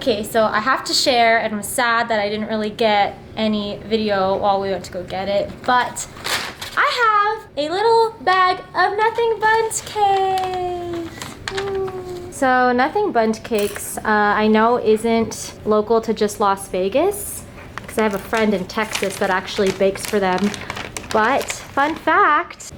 Okay, so I have to share, and I'm sad that I didn't really get any video while we went to go get it, but I have a little bag of nothing bundt cakes. So nothing bundt cakes, I know isn't local to just Las Vegas, because I have a friend in Texas that actually bakes for them. But fun fact,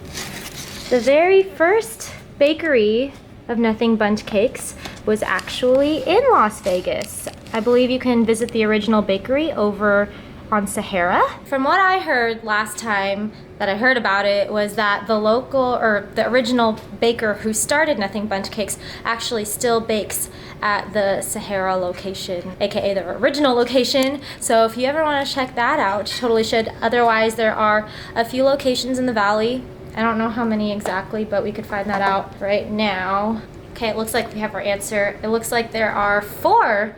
the very first bakery of nothing bundt cakes was actually in Las Vegas. I believe you can visit the original bakery over on Sahara. From what I heard last time that I heard about it was that the local, or the original baker who started nothing bundt cakes actually still bakes at the Sahara location, aka the original location. So if you ever want to check that out, you totally should. Otherwise, there are a few locations in the valley. I don't know how many exactly, but we could find that out right now. Okay, it looks like we have our answer. It looks like there are 4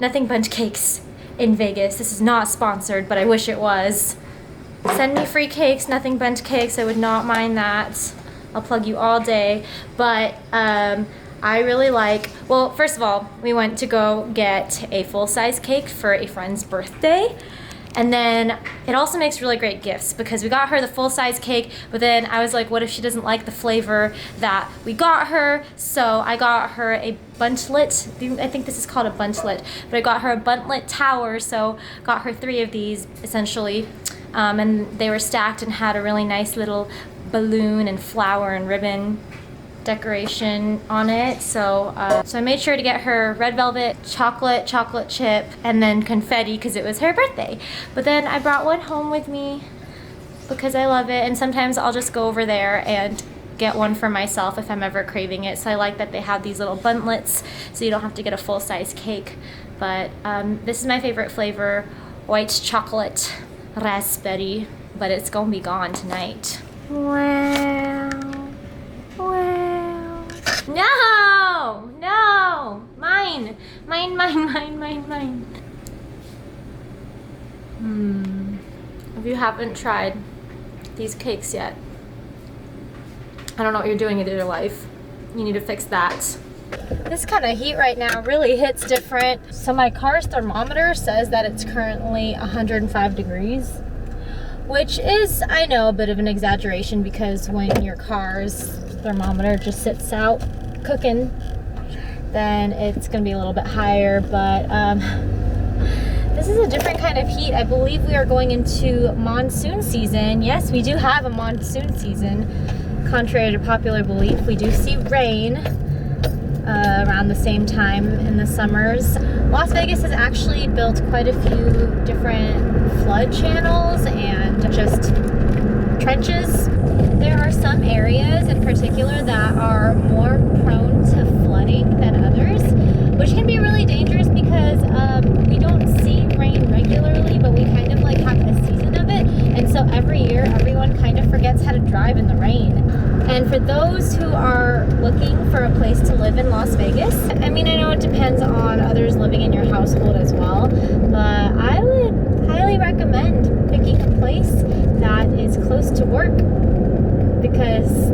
nothing bundt cakes in Vegas. This is not sponsored, but I wish it was. Send me free cakes, nothing bundt cakes. I would not mind that. I'll plug you all day. But I really like, well, first of all, we went to go get a full-size cake for a friend's birthday. And then it also makes really great gifts because we got her the full-size cake, but then I was like, what if she doesn't like the flavor that we got her? So I got her a buntlet. I think this is called a buntlet, but I got her a buntlet tower, so got her 3 of these essentially. And they were stacked and had a really nice little balloon and flower and ribbon decoration on it. So I made sure to get her red velvet, chocolate chip, and then confetti because it was her birthday. But then I brought one home with me because I love it, and sometimes I'll just go over there and get one for myself if I'm ever craving it. So I like that they have these little buntlets so you don't have to get a full-size cake. But this is my favorite flavor, white chocolate raspberry, but it's gonna be gone tonight. Wow. No! No! Mine! Mine. If you haven't tried these cakes yet, I don't know what you're doing with your life. You need to fix that. This kind of heat right now really hits different. So my car's thermometer says that it's currently 105 degrees, which is, I know, a bit of an exaggeration because when your car's thermometer just sits out cooking, then it's gonna be a little bit higher. But this is a different kind of heat. I believe we are going into monsoon season. Yes, we do have a monsoon season. Contrary to popular belief, we do see rain around the same time in the summers. Las Vegas has actually built quite a few different flood channels and just trenches. There are some areas in particular that are more prone to flooding than others, which can be really dangerous because we don't see rain regularly, but we kind of like have a season of it. And so every year, everyone kind of forgets how to drive in the rain. And for those who are looking for a place to live in Las Vegas, I mean, I know it depends on others living in your household as well, but I would highly recommend picking a place that is close to work, because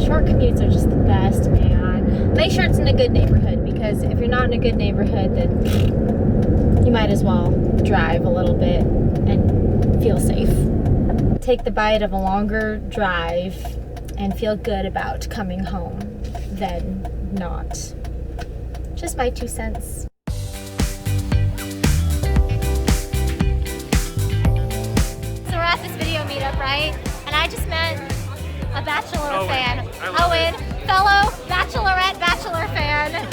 short commutes are just the best, man. Make sure it's in a good neighborhood, because if you're not in a good neighborhood, then you might as well drive a little bit and feel safe. Take the bite of a longer drive and feel good about coming home than not. Just my 2 cents. So we're at this video meetup, right? And I just met a Bachelor fan. Owen, fellow Bachelorette Bachelor fan.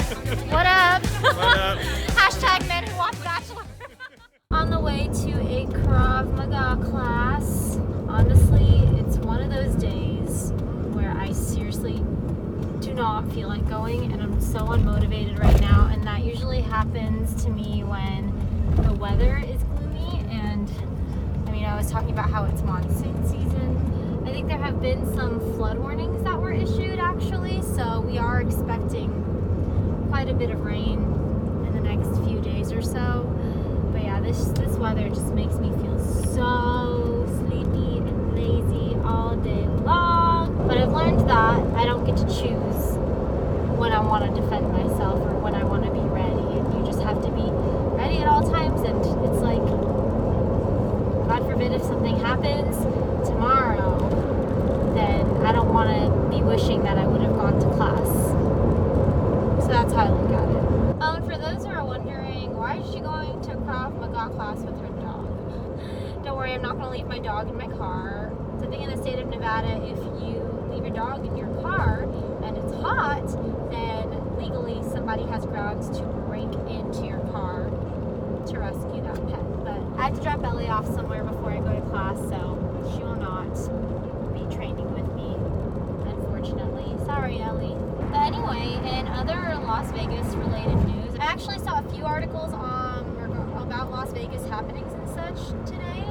What up? What up? Hashtag men who watch Bachelor. On the way to a Krav Maga class. Honestly, it's one of those days where I seriously do not feel like going, and I'm so unmotivated right now, and that usually happens to me when the weather is gloomy. And I mean, I was talking about how it's monsoon season. I think there have been some flood warnings that were issued actually, so we are expecting quite a bit of rain in the next few days or so. But yeah, this weather just makes me feel so sleepy and lazy all day long. But I've learned that I don't get to choose when I want to defend myself or when I want to be ready, and you just have to be for those who are wondering, why is she going to krav maga class with her dog? Don't worry, I'm not going to leave my dog in my car. So I think in the state of Nevada, if you leave your dog in your car and it's hot, then legally somebody has grounds to break into your car to rescue that pet. But I have to drop Ellie off somewhere before I go to class, so she will not be training with me, unfortunately. Sorry, Ellie. But anyway, in other Las Vegas related news, I actually saw a few articles about Las Vegas happenings and such today,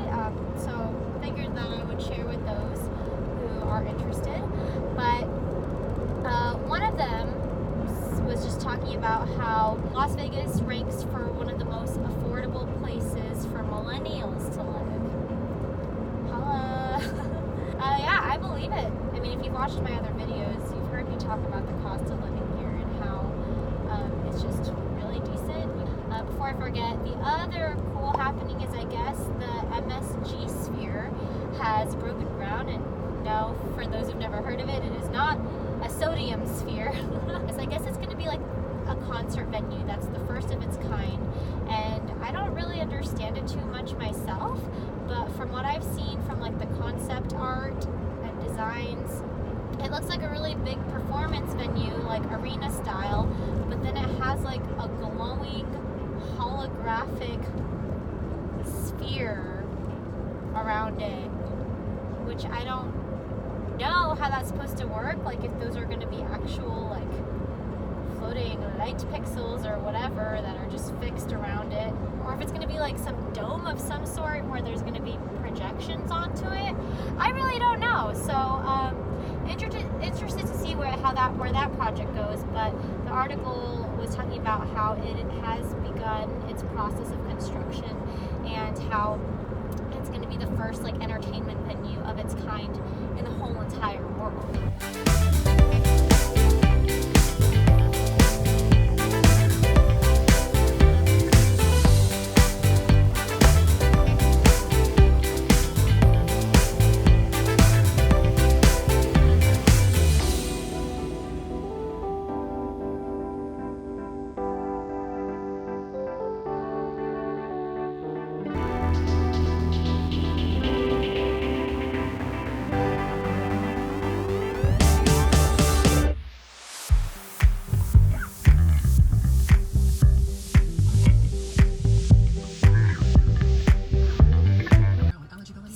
so figured that I would share with those who are interested. But one of them was just talking about how Las Vegas ranks for one of the most affordable places for millennials to live. Hello. Yeah, I believe it. I mean, if you've watched my other videos, you've heard me talk about the cost of living here and how it's just really decent. Before I forget, the other cool happening is, I guess, the MSG sphere has broken ground. And no, for those who've never heard of it, it is not a sodium sphere. So I guess it's going to be like a concert venue that's the first of its kind. And I don't really understand it too much myself, but from what I've seen from like the concept art and designs, it looks like a really big performance venue, like arena style, but then it has like a glowing holographic sphere around it, which I don't know how that's supposed to work, like if those are going to be actual like floating light pixels or whatever that are just fixed around it, or if it's going to be like some dome of some sort where there's going to be projections onto it. I really don't know, so interested to see where that project goes. But the article was talking about how it has begun its process of construction and how it's going to be the first like entertainment venue of its kind in the whole entire world.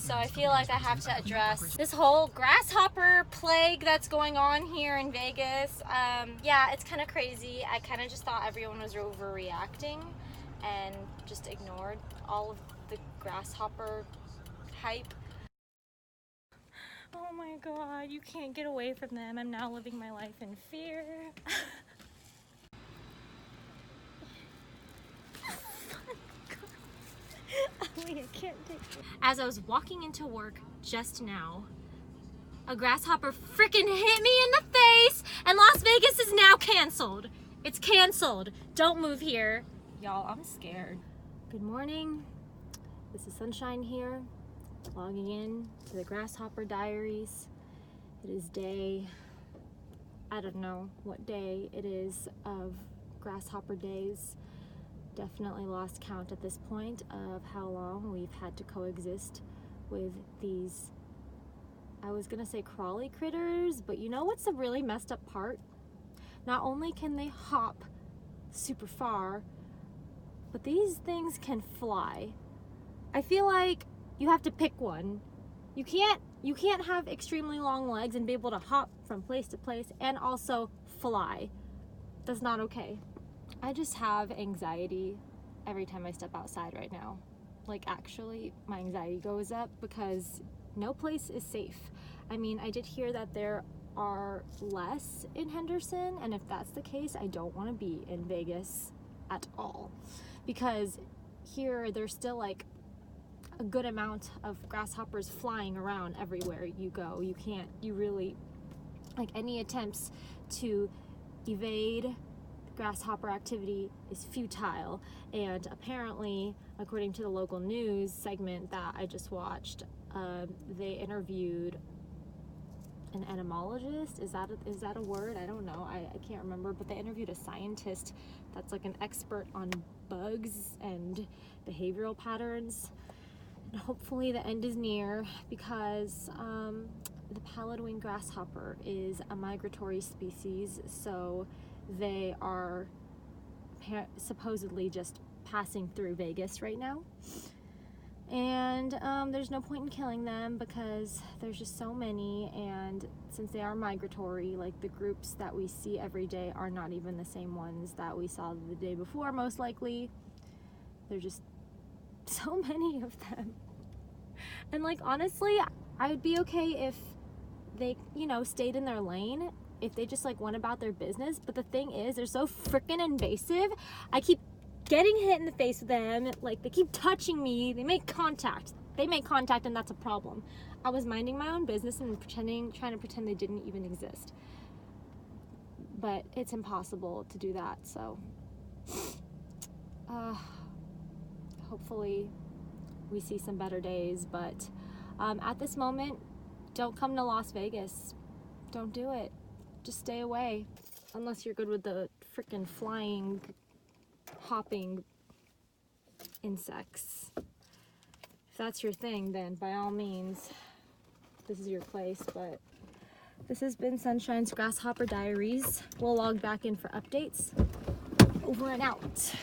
So I feel like I have to address this whole grasshopper plague that's going on here in Vegas. Yeah, it's kind of crazy. I kind of just thought everyone was overreacting and just ignored all of the grasshopper hype. Oh my God, you can't get away from them. I'm now living my life in fear. I can't take it. As I was walking into work just now, a grasshopper freaking hit me in the face, and Las Vegas is now canceled. It's canceled. Don't move here. Y'all, I'm scared. Good morning. This is Sunshine here, logging in to the Grasshopper Diaries. It is day, I don't know what day it is of grasshopper days. Definitely lost count at this point of how long we've had to coexist with these, I was gonna say crawly critters, but you know what's the really messed up part? Not only can they hop super far, but these things can fly. I feel like you have to pick one. You can't have extremely long legs and be able to hop from place to place and also fly. That's not okay. I just have anxiety every time I step outside right now. Like, actually, my anxiety goes up because no place is safe. I mean, I did hear that there are less in Henderson, and if that's the case, I don't want to be in Vegas at all. Because here, there's still like a good amount of grasshoppers flying around everywhere you go. You really, like, any attempts to evade grasshopper activity is futile. And apparently, according to the local news segment that I just watched, they interviewed an entomologist. Is that a word? I don't know. I can't remember, but they interviewed a scientist that's like an expert on bugs and behavioral patterns. And hopefully the end is near, because the pallid wing grasshopper is a migratory species, so they are supposedly just passing through Vegas right now. And there's no point in killing them because there's just so many, and since they are migratory, like the groups that we see every day are not even the same ones that we saw the day before, most likely. There's just so many of them. And like, honestly, I would be okay if they, you know, stayed in their lane, if they just like went about their business. But the thing is, they're so freaking invasive. I keep getting hit in the face with them, like they keep touching me, they make contact, and that's a problem. I was minding my own business and trying to pretend they didn't even exist, but it's impossible to do that. So hopefully we see some better days, but at this moment, don't come to Las Vegas. Don't do it. Just stay away, unless you're good with the freaking flying, hopping insects. If that's your thing, then by all means, this is your place. But this has been Sunshine's Grasshopper Diaries. We'll log back in for updates. Over and out.